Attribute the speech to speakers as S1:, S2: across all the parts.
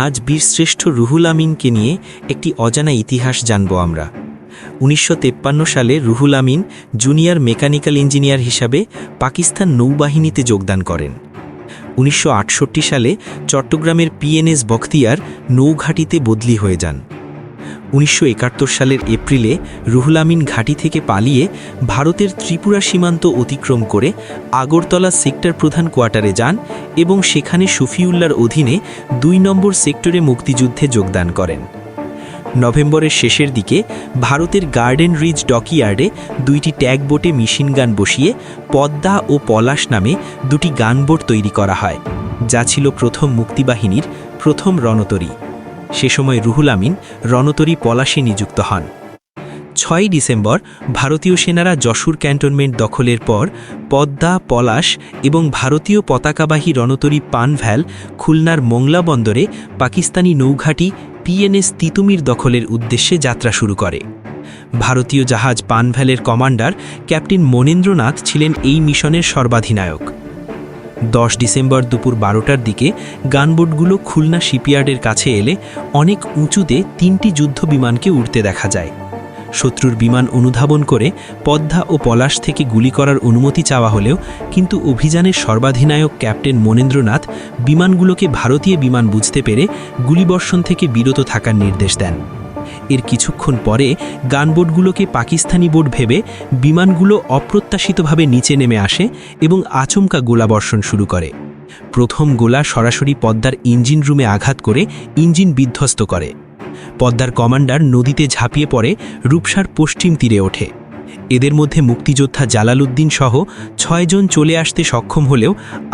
S1: আজ বীরশ্রেষ্ঠ রুহুল আমিনকে নিয়ে একটি অজানা ইতিহাস জানব আমরা। ১৯৫৩ সালে Ruhul Amin junior mechanical engineer হিসাবে পাকিস্তান নৌবাহিনীতে যোগদান করেন। ১৯৬৮ সালে চট্টগ্রামের পিএনএস বখতিয়ার নৌঘাঁটিতে বদলি হয়ে যান। ১৯৭১ সালের এপ্রিলে রুহুল আমিন ঘাঁটি থেকে পালিয়ে ভারতের ত্রিপুরা সীমান্ত অতিক্রম করে আগরতলা সেক্টর প্রধান কোয়ার্টারে যান এবং সেখানে শফিউল্লাহর অধীনে ২ নম্বর সেক্টরে মুক্তিযুদ্ধে যোগদান করেন। নভেম্বরের শেষের দিকে ভারতের গার্ডেন রিজ ডকইয়ার্ডে ২টি ট্যাগ বোটে মেশিনগান বসিয়ে পদ্মা ও পলাশ নামে ২টি গানবোট তৈরি করা হয়, যা ছিল প্রথম মুক্তিবাহিনীর প্রথম রণতরী। সে সময় রুহুল আমিন রণতরী পলাশে নিযুক্ত হন। ৬ ডিসেম্বর ভারতীয় সেনারা যশোর ক্যান্টনমেন্ট দখলের পর পদ্মা, পলাশ এবং ভারতীয় পতাকাবাহী রণতরী পানভ্যাল খুলনার মোংলা বন্দরে পাকিস্তানি নৌঘাঁটি পিএনএস তিতুমির দখলের উদ্দেশ্যে যাত্রা শুরু করে। ভারতীয় জাহাজ পানভ্যালের কমান্ডার ক্যাপ্টেন মনেন্দ্রনাথ ছিলেন এই মিশনের সর্বাধিনায়ক। ১০ ডিসেম্বর দুপুর ১২টার দিকে গানবোটগুলো খুলনা শিপইয়ার্ডের কাছে এলে অনেক উঁচুতে ৩টি যুদ্ধ বিমানকে উড়তে দেখা যায়। শত্রুর বিমান অনুধাবন করে পদ্মা ও পলাশ থেকে গুলি করার অনুমতি চাওয়া হলেও কিন্তু অভিযানের সর্বাধিনায়ক ক্যাপ্টেন মনেন্দ্রনাথ বিমানগুলোকে ভারতীয় বিমান বুঝতে পেরে গুলিবর্ষণ থেকে বিরত থাকার নির্দেশ দেন। এর কিছুক্ষণ পরে গানবোটগুলোকে পাকিস্তানি বোট ভেবে বিমানগুলো অপ্রত্যাশিতভাবে নিচে নেমে আসে এবং আচমকা গোলাবর্ষণ শুরু করে। প্রথম গোলা সরাসরি পদ্মার ইঞ্জিন রুমে আঘাত করে ইঞ্জিন বিধ্বস্ত করে। পদ্মার কমান্ডার নদীতে ঝাঁপিয়ে পড়ে রূপসার পশ্চিম তীরে ওঠে। এদের মধ্যে মুক্তিযোদ্ধা জালালউদ্দিন সহ ৬ জন চলে আসতে সক্ষম হলেও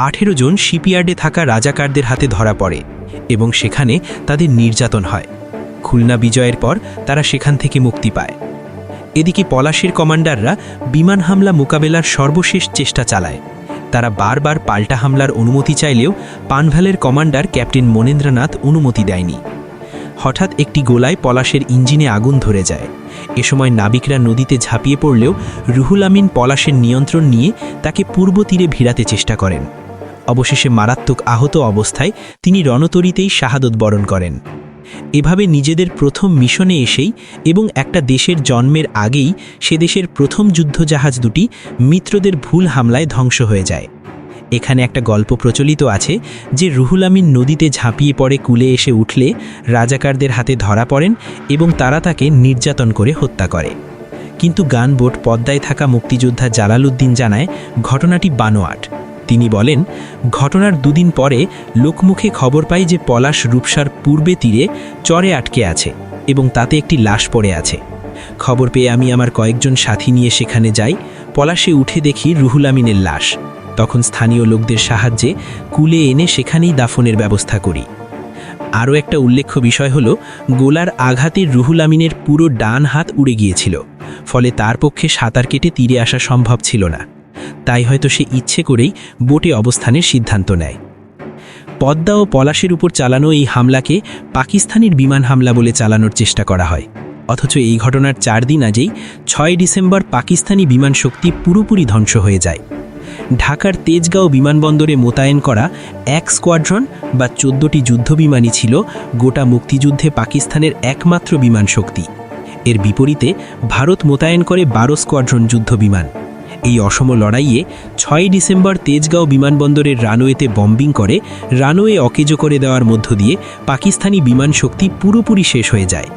S1: ১৮ জন শিপইয়ার্ডে থাকা রাজাকারদের হাতে ধরা পড়ে এবং সেখানে তাদের নির্যাতন হয়। খুলনা বিজয়ের পর তারা সেখান থেকে মুক্তি পায়। এদিকে পলাশের কমান্ডাররা বিমান হামলা মোকাবেলার সর্বশেষ চেষ্টা চালায়। তারা বারবার পাল্টা হামলার অনুমতি চাইলেও পানভ্যালের কমান্ডার ক্যাপ্টেন মনেন্দ্রনাথ অনুমতি দেয়নি। হঠাৎ একটি গোলায় পলাশের ইঞ্জিনে আগুন ধরে যায়। এ সময় নাবিকরা নদীতে ঝাঁপিয়ে পড়লেও রুহুল আমিন পলাশের নিয়ন্ত্রণ নিয়ে তাকে পূর্ব তীরে ভিড়াতে চেষ্টা করেন। অবশেষে মারাত্মক আহত অবস্থায় তিনি রণতরীতেই শাহাদত বরণ করেন। এভাবে নিজেদের প্রথম মিশনে এসেই এবং একটা দেশের জন্মের আগেই সে দেশের প্রথম যুদ্ধজাহাজ দুটি মিত্রদের ভুল হামলায় ধ্বংস হয়ে যায়। এখানে একটা গল্প প্রচলিত আছে যে রুহুল আমিন নদীতে ঝাঁপিয়ে পড়ে কুলে এসে উঠলে রাজাকারদের হাতে ধরা পড়েন এবং তারা তাকে নির্যাতন করে হত্যা করে। কিন্তু গানবোট পদ্মায় থাকা মুক্তিযোদ্ধা জালালউদ্দিন জানায় ঘটনাটি বানোয়াট। তিনি বলেন, ঘটনার ২ দিন পরে লোকমুখে খবর পাই যে পলাশ রূপসার পূর্বে তীরে চরে আটকে আছে এবং তাতে একটি লাশ পড়ে আছে। খবর পেয়ে আমি আমার কয়েকজন সাথী নিয়ে সেখানে যাই। পলাশে উঠে দেখি রুহুল আমিনের লাশ। তখন স্থানীয় লোকদের সাহায্যে কুলে এনে সেখানেই দাফনের ব্যবস্থা করি। আরও একটা উল্লেখ্য বিষয় হলো, গোলার আঘাতে রুহুল আমিনের পুরো ডান হাত উড়ে গিয়েছিল, ফলে তার পক্ষে সাঁতার কেটে তীরে আসা সম্ভব ছিল না। তাই হয়তো সে ইচ্ছে করেই বোটে অবস্থানের সিদ্ধান্ত নেয়। পদ্মা ও পলাশের উপর চালানো এই হামলাকে পাকিস্তানের বিমান হামলা বলে চালানোর চেষ্টা করা হয়। অথচ এই ঘটনার ৪ দিন আগেই ৬ ডিসেম্বর পাকিস্তানি বিমান শক্তি পুরোপুরি ধ্বংস হয়ে যায়। ঢাকার তেজগাঁও বিমানবন্দরে মোতায়েন করা ১ স্কোয়াড্রন বা ১৪টি যুদ্ধবিমানই ছিল গোটা মুক্তিযুদ্ধে পাকিস্তানের একমাত্র বিমান শক্তি। এর বিপরীতে ভারত মোতায়েন করে ১২ স্কোয়াড্রন যুদ্ধবিমান। এই অসম লড়াইয়ে ৬ ডিসেম্বর তেজগাঁও বিমানবন্দরের রানওয়েতে বম্বিং করে রানওয়ে অকেজো করে দেওয়ার মধ্য দিয়ে পাকিস্তানি বিমান শক্তি পুরোপুরি শেষ হয়ে যায়।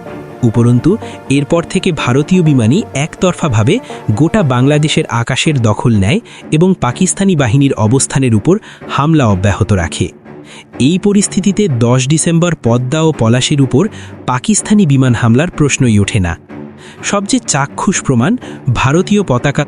S1: উপরন্তু এরপর থেকে ভারতীয় বিমানই একতরফাভাবে গোটা বাংলাদেশের আকাশের দখল নেয় এবং পাকিস্তানি বাহিনীর অবস্থানের উপর হামলা অব্যাহত রাখে। এই পরিস্থিতিতে ১০ ডিসেম্বর পদ্মা ও পলাশের উপর পাকিস্তানি বিমান হামলার প্রশ্নই ওঠে না। সবচেয়ে চাক্ষুষ প্রমাণ ভারতীয় পতাকা